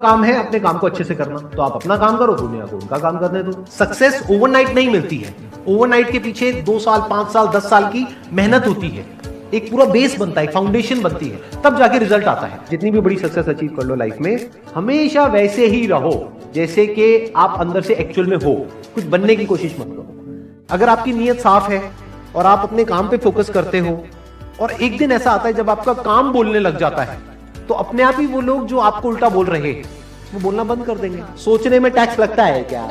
काम है अपने काम को अच्छे से करना, तो आप अपना काम करो, दुनिया को उनका काम करने दो। सक्सेस ओवरनाइट नहीं मिलती है। ओवरनाइट के पीछे 2 साल, 5 साल, 10 साल की मेहनत होती है, एक पूरा बेस बनता है, फाउंडेशन बनती है, तब जाके रिजल्ट आता है। जितनी भी बड़ी सक्सेस अचीव कर लो लाइफ में, हमेशा वैसे ही रहो जैसे कि आप अंदर से एक्चुअल में हो, कुछ बनने की कोशिश मत करो। अगर आपकी नीयत साफ है और आप अपने काम पे फोकस करते हो, और एक दिन ऐसा आता है जब आपका काम बोलने लग जाता है, तो अपने आप ही वो लोग जो आपको उल्टा बोल रहे हैं वो बोलना बंद कर देंगे। सोचने में टैक्स लगता है क्या?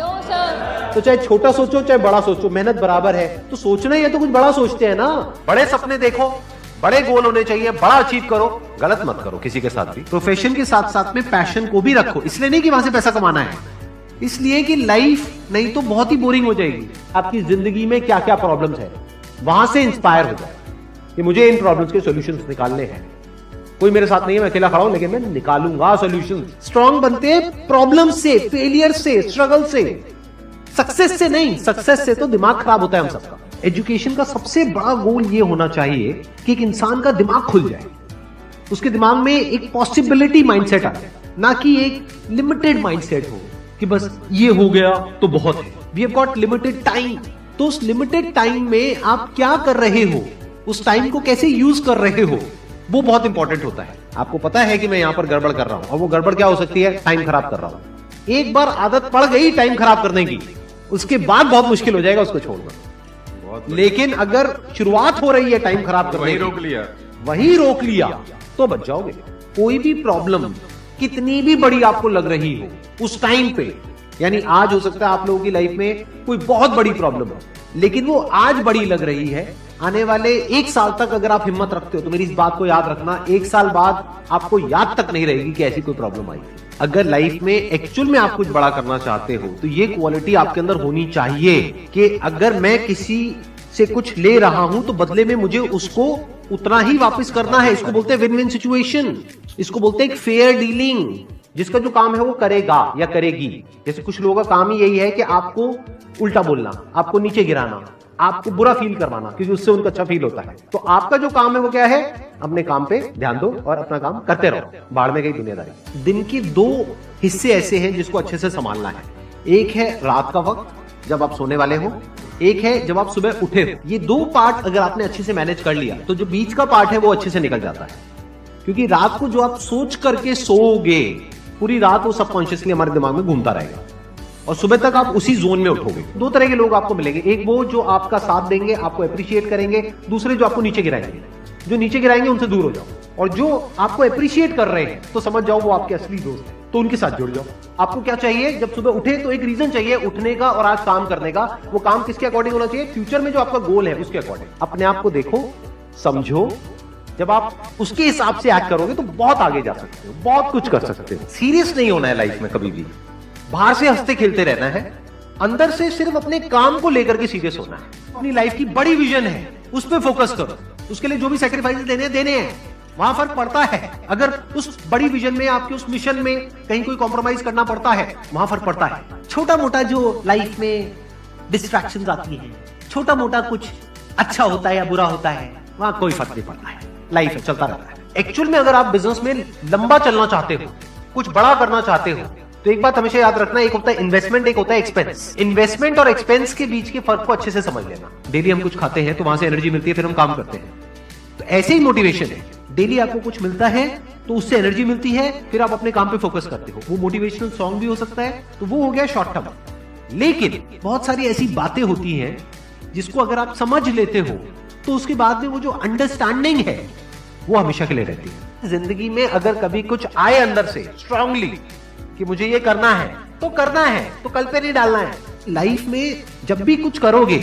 तो चाहे छोटा सोचो चाहे बड़ा सोचो, मेहनत बराबर है। तो सोचना ही है तो कुछ बड़ा सोचते हैं ना। बड़े सपने देखो, बड़े गोल होने चाहिए, बड़ा अचीव करो, गलत मत करो किसी के साथ भी। प्रोफेशन के साथ साथ में पैशन को भी रखो, इसलिए नहीं कि वहां से पैसा कमाना है, इसलिए कि लाइफ नहीं तो बहुत ही बोरिंग हो जाएगी। आपकी जिंदगी में क्या क्या प्रॉब्लम्स है, वहां से इंस्पायर हो जाए कि मुझे इन प्रॉब्लम्स के सॉल्यूशंस निकालने हैं। कोई मेरे साथ नहीं है, मैं अकेला खड़ा हूं, लेकिन मैं निकालूंगा सॉल्यूशन। स्ट्रांग बनते हैं प्रॉब्लम से, फेलियर से, स्ट्रगल से, सक्सेस से नहीं। सक्सेस से तो दिमाग खराब होता है हम सबका। एजुकेशन का सबसे बड़ा गोल ये होना चाहिए कि एक इंसान का दिमाग खुल जाए, उसके दिमाग में एक पॉसिबिलिटी माइंडसेट आ जाए, ना कि एक लिमिटेड माइंडसेट हो कि बस ये हो गया तो बहुत है। We have got limited time, तो उस लिमिटेड टाइम में आप क्या कर रहे हो, उस टाइम को कैसे यूज कर रहे हो, वो बहुत इंपॉर्टेंट होता है। आपको पता है कि मैं यहां पर गड़बड़ कर रहा हूं, और वो गड़बड़ क्या हो सकती है? टाइम खराब कर रहा हूं। एक बार आदत पड़ गई टाइम खराब करने की, उसके बाद बहुत मुश्किल हो जाएगा उसको छोड़ना। लेकिन अगर शुरुआत हो रही है टाइम खराब करने की, वही रोक लिया तो बच जाओगे। कोई भी प्रॉब्लम कितनी भी बड़ी आपको लग रही हो उस टाइम पे, यानी आज हो सकता है आप लोगों की लाइफ में कोई बहुत बड़ी प्रॉब्लम हो, लेकिन वो आज बड़ी लग रही है, आने वाले 1 साल तक अगर आप हिम्मत रखते हो तो मेरी इस बात को याद रखना, 1 साल बाद आपको याद तक नहीं रहेगी कि ऐसी कोई प्रॉब्लम आई। अगर लाइफ में एक्चुअल में आप कुछ बड़ा करना चाहते हो तो ये क्वालिटी आपके अंदर होनी चाहिए कि अगर मैं किसी से कुछ ले रहा हूं तो बदले में मुझे उसको उतना ही वापस करना है। इसको बोलते हैं विन विन सिचुएशन, इसको बोलते हैं फेयर डीलिंग। जिसका जो काम है वो करेगा या करेगी। जैसे कुछ लोगों का काम ही यही है कि आपको उल्टा बोलना, आपको नीचे गिराना, आपको बुरा फील करवाना, क्योंकि उससे उनका अच्छा फील होता है। तो आपका जो काम है वो क्या है? अपने काम पे ध्यान दो और अपना काम करते रहो, बाढ़ में गई दुनियादारी। दिन के 2 हिस्से ऐसे हैं जिसको अच्छे से संभालना है। एक है रात का वक्त जब आप सोने वाले हो, एक है जब आप सुबह उठे हो। ये 2 पार्ट अगर आपने अच्छे से मैनेज कर लिया तो जो बीच का पार्ट है वो अच्छे से निकल जाता है। क्योंकि रात को जो आप सोच करके सोओगे, पूरी रात वो सबकॉन्शियसली हमारे दिमाग में घूमता रहेगा और सुबह तक आप उसी जोन में उठोगे। 2 तरह के लोग आपको मिलेंगे, एक वो जो आपका साथ देंगे, आपको अप्रिशिएट करेंगे, दूसरे जो आपको नीचे गिराएंगे। जो नीचे गिराएंगे उनसे दूर हो जाओ, और जो आपको अप्रिशिएट कर रहे हैं तो समझ जाओ वो आपके असली दोस्त हैं, तो उनके साथ जुड़ जाओ। आपको क्या चाहिए? जब सुबह उठे तो एक रीजन चाहिए उठने का और आज काम करने का। वो काम किसके अकॉर्डिंग होना चाहिए? फ्यूचर में जो आपका गोल है उसके अकॉर्डिंग। अपने आप को देखो, समझो। जब आप उसके हिसाब से एक्ट करोगे तो बहुत आगे जा सकते हो, बहुत कुछ कर सकते हो। सीरियस नहीं होना है लाइफ में कभी भी, बाहर से हंसते खेलते रहना है, अंदर से सिर्फ अपने काम को लेकर के सीरियस होना है। अपनी लाइफ की बड़ी विजन है, उस पर फोकस करो। उसके लिए जो भी सैक्रिफाइस देने हैं वहां फर्क पड़ता है। अगर उस बड़ी विजन में, आपके उस मिशन में कहीं कोई कॉम्प्रोमाइज करना पड़ता है, वहां फर्क पड़ता है। छोटा मोटा जो लाइफ में डिस्ट्रैक्शंस आती है, छोटा मोटा कुछ अच्छा होता है या बुरा होता है, वहां कोई फर्क नहीं पड़ता है। लाइफ है, चलता रहता है। एक्चुअल में अगर आप बिजनेस में लंबा चलना चाहते हो, कुछ बड़ा करना चाहते हो, तो एक बात हमेशा याद रखना, एक होता है इन्वेस्टमेंट, एक होता है एक्सपेंस। इन्वेस्टमेंट और एक्सपेंस के बीच के फर्क को अच्छे से समझ लेना। डेली हम कुछ खाते हैं तो वहां से एनर्जी मिलती है, फिर हम काम करते हैं। तो ऐसे ही मोटिवेशन है, डेली आपको कुछ मिलता है तो उससे एनर्जी मिलती है, फिर आप अपने काम पे फोकस करते हो। वो मोटिवेशनल सॉन्ग भी हो सकता है, तो वो हो गया शॉर्ट टर्म। लेकिन बहुत सारी ऐसी बातें होती हैं जिसको अगर आप समझ लेते हो तो उसके बाद में वो जो अंडरस्टैंडिंग है वो हमेशा के लिए रहती है। जिंदगी में अगर कभी कुछ आए अंदर से स्ट्रांगली कि मुझे ये करना है, तो कल पे नहीं डालना है। लाइफ में जब भी कुछ करोगे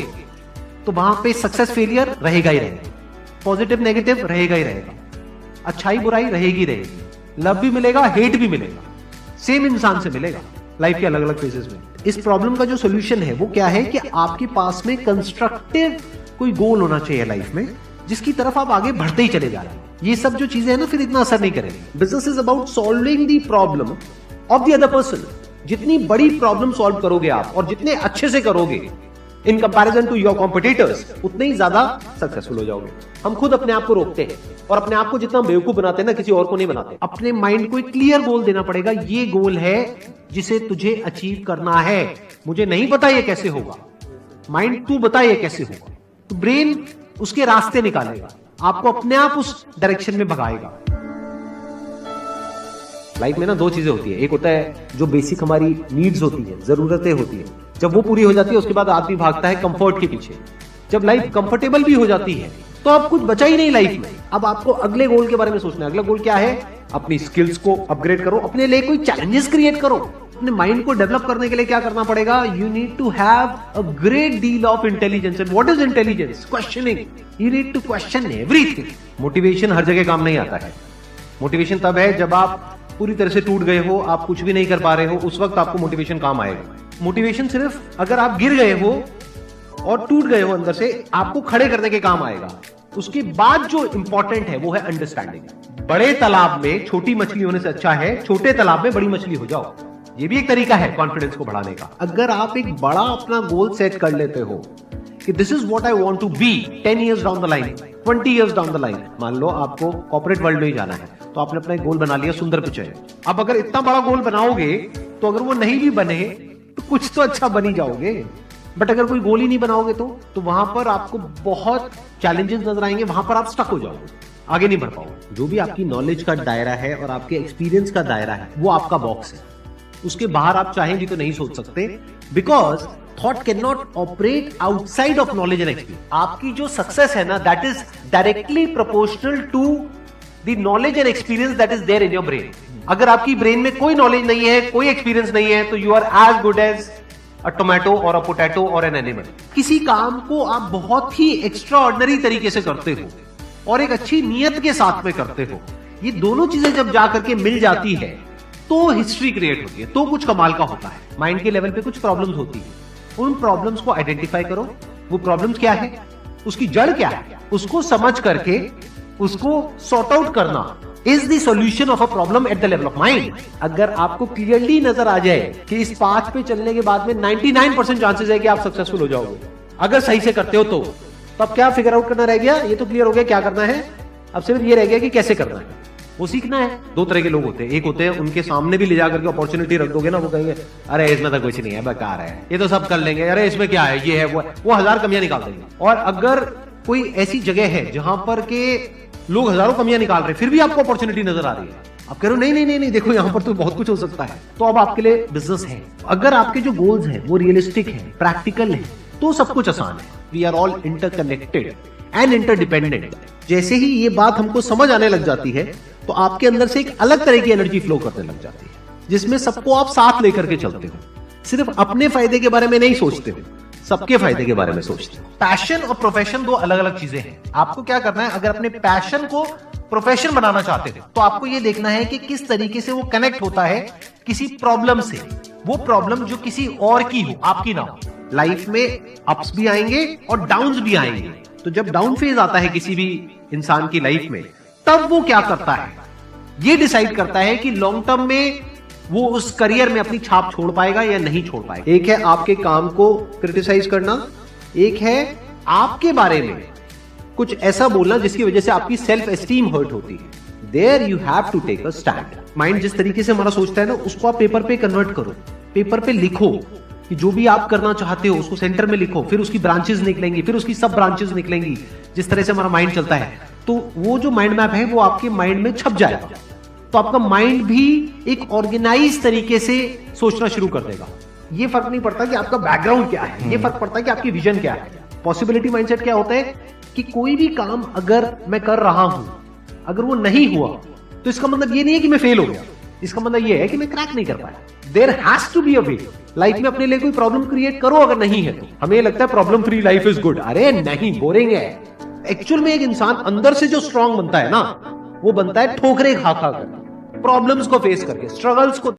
तो वहां पे सक्सेस फेलियर रहेगा ही रहेगा, पॉजिटिव नेगेटिव रहेगा ही रहेगा, अच्छाई बुराई रहेगी रहेगी, लव भी मिलेगा, हेट भी मिलेगा, सेम इंसान से मिलेगा लाइफ के अलग अलग फेजेस में। इस प्रॉब्लम का जो सोल्यूशन है वो क्या है कि आपके पास में कंस्ट्रक्टिव कोई गोल होना चाहिए लाइफ में, जिसकी तरफ आप आगे बढ़ते ही चले जा रहे हैं। ये सब जो चीजें हैं ना, फिर इतना असर नहीं करेंगे। Business is about solving the problem of the other person. जितनी बड़ी प्रॉब्लम सॉल्व करोगे आप और जितने अच्छे से करोगे, in comparison to your competitors, उतने ही ज्यादा सक्सेसफुल हो जाओगे। हम खुद अपने आप को रोकते हैं और अपने आप को जितना बेवकूफ बनाते हैं ना, किसी और को नहीं बनाते। अपने माइंड को एक क्लियर गोल देना पड़ेगा, ये गोल है जिसे तुझे अचीव करना है। मुझे नहीं पता ये कैसे होगा, माइंड तू बता ये कैसे होगा। तो ब्रेन उसके रास्ते निकालेगा, आपको अपने आप उस डायरेक्शन में भगाएगा। लाइफ में ना दो चीजें होती है, एक होता है जो बेसिक हमारी नीड्स होती है, जरूरतें होती है, जब वो पूरी हो जाती है उसके बाद आदमी भागता है कंफर्ट के पीछे। जब लाइफ कंफर्टेबल भी हो जाती है तो अब कुछ बचा ही नहीं लाइफ में। अब आपको अगले गोल के बारे में सोचना है। अगला गोल क्या है? अपनी स्किल्स को अपग्रेड करो, अपने लिए कोई चैलेंजेस क्रिएट करो। अपने माइंड को डेवलप करने के लिए क्या करना पड़ेगा? You need to have a great deal of intelligence. And what is intelligence? Questioning. You need to question everything. Motivation हर जगह काम नहीं आता है। मोटिवेशन तब है जब आप पूरी तरह से टूट गए हो, आप कुछ भी नहीं कर पा रहे हो, उस वक्त आपको मोटिवेशन काम आएगा। मोटिवेशन सिर्फ अगर आप गिर गए हो और टूट गए हो अंदर से, आपको खड़े करने के काम आएगा। उसके बाद जो इंपॉर्टेंट है वो है अंडरस्टैंडिंग। बड़े तालाब में छोटी मछली होने से अच्छा है छोटे तालाब में बड़ी मछली हो जाओ। ये भी एक तरीका है कॉन्फिडेंस को बढ़ाने का। अगर आप एक बड़ा अपना गोल सेट कर लेते हो कि this is what I want to be 10 years down the line, 20 years down the line. मान लो आपको कॉर्पोरेट वर्ल्ड में ही जाना है, तो आपने अपना एक गोल बना लिया सुंदर पिचाई। अब अगर इतना बड़ा गोल बनाओगे तो अगर वो नहीं भी बने तो कुछ तो अच्छा बन ही जाओगे। बट अगर कोई गोल ही नहीं बनाओगे तो वहां पर आपको बहुत चैलेंजेस नजर आएंगे, वहां पर आप स्टक हो जाओगे, आगे नहीं बढ़ पाओगे। जो भी आपकी नॉलेज का दायरा है और आपके एक्सपीरियंस का दायरा है वो आपका बॉक्स है। उसके बाहर आप चाहें भी तो नहीं सोच सकते, because thought can not operate outside of knowledge and experience. आपकी जो सक्सेस है ना, that is directly proportional to the knowledge and experience that is there in your brain. अगर आपकी ब्रेन में कोई नॉलेज नहीं है, कोई एक्सपीरियंस नहीं है, तो you are as good as a tomato और अ पोटैटो और एन एनिमल। किसी काम को आप बहुत ही एक्स्ट्रा ऑर्डिनरी तरीके से करते हो और एक अच्छी नीयत के साथ में करते हो, ये दोनों चीजें जब जाकर के मिल जाती है तो हिस्ट्री क्रिएट होती है, तो कुछ कमाल का होता है। माइंड के लेवल पे कुछ प्रॉब्लम्स होती है, उन प्रॉब्लम्स को आइडेंटिफाई करो। वो प्रॉब्लम्स क्या है, उसकी जड़ क्या है, उसको समझ करके उसको सॉर्ट आउट करना is the solution of a problem at the level of mind. अगर आपको क्लियरली नजर आ जाए कि इस पाथ पे चलने के बाद में 99% चांसेस है कि आप सक्सेसफुल हो जाओगे अगर सही से करते हो, तो अब क्या फिगर आउट करना रह गया? ये तो क्लियर हो गया क्या करना है, अब सिर्फ ये रह गया कि कैसे करना है, वो सीखना है। दो तरह के लोग होते हैं, एक होते हैं उनके सामने भी ले जाकर के अपॉर्चुनिटी रख दोगे ना, वो कहेंगे अरे इसमें तो कुछ नहीं है, बेकार है, ये तो सब कर लेंगे, अरे इसमें क्या है, ये है वो 1000 कमियां निकाल देंगे। और अगर कोई ऐसी जगह है जहां पर के लोग हजारों कमियां निकाल रहे हैं फिर भी आपको अपॉर्चुनिटी नजर आ रही है, आप कह रहे हो नहीं नहीं नहीं नहीं देखो यहाँ पर तो बहुत कुछ हो सकता है, तो अब आपके लिए बिजनेस है। अगर आपके जो गोल्स हैं वो रियलिस्टिक है, प्रैक्टिकल है, तो सब कुछ आसान है। We are all interconnected and interdependent. जैसे ही ये बात हमको समझ आने लग जाती है तो आपके अंदर से एक अलग तरह की एनर्जी फ्लो करने लग जाती है, जिसमें सबको आप साथ लेकर के चलते हो। सिर्फ अपने फायदे के बारे में नहीं सोचते हो, सबके फायदे के बारे में सोचते हो। पैशन और प्रोफेशन दो अलग अलग चीजें हैं। आपको क्या करना है, अगर अपने पैशन को प्रोफेशन बनाना चाहते हो तो आपको यह देखना है कि किस तरीके से वो कनेक्ट होता है किसी प्रॉब्लम से। वो प्रॉब्लम जो किसी और की हो, आपकी ना हो। लाइफ में अप्स भी आएंगे और डाउन्स भी आएंगे, तो जब डाउन फेज आता है किसी भी इंसान की लाइफ में, तब वो क्या करता है, ये डिसाइड करता है कि लॉन्ग टर्म में वो उस करियर में अपनी छाप छोड़ पाएगा या नहीं छोड़ पाएगा। एक है आपके काम को क्रिटिसाइज करना, एक है आपके बारे में कुछ ऐसा बोलना जिसकी वजह से आपकी सेल्फ एस्टीम हर्ट होती है। There you have to take a stand. Mind जिस तरीके से हमारा सोचता है ना, उसको आप पेपर पे कन्वर्ट करो, पेपर पे लिखो कि जो भी आप करना चाहते हो उसको सेंटर में लिखो, फिर उसकी ब्रांचेस निकलेंगी, फिर उसकी सब ब्रांचेस निकलेंगी। जिस तरह से हमारा माइंड चलता है, तो वो जो माइंड मैप है वो आपके माइंड में छप जाएगा, तो आपका माइंड भी एक ऑर्गेनाइज तरीके से सोचना शुरू कर देगा। ये फर्क नहीं पड़ता कि आपका बैकग्राउंड क्या है, ये फर्क पड़ता है कि आपकी विजन क्या है। पॉसिबिलिटी माइंडसेट क्या होता है कि कोई भी काम अगर मैं कर रहा हूं, अगर वो नहीं हुआ तो इसका मतलब ये नहीं है कि मैं फेल हो गया, इसका मतलब ये है कि मैं क्रैक नहीं कर पाया। There has to be a way. Life में अपने लिए कोई प्रॉब्लम क्रिएट करो, अगर नहीं है तो। हमें लगता है problem free life is good, अरे नहीं, बोरिंग है। एक्चुअल में एक इंसान अंदर से जो स्ट्रांग बनता है ना, वो बनता है ठोकरे खा खा कर, प्रॉब्लम्स को फेस करके, स्ट्रगल्स को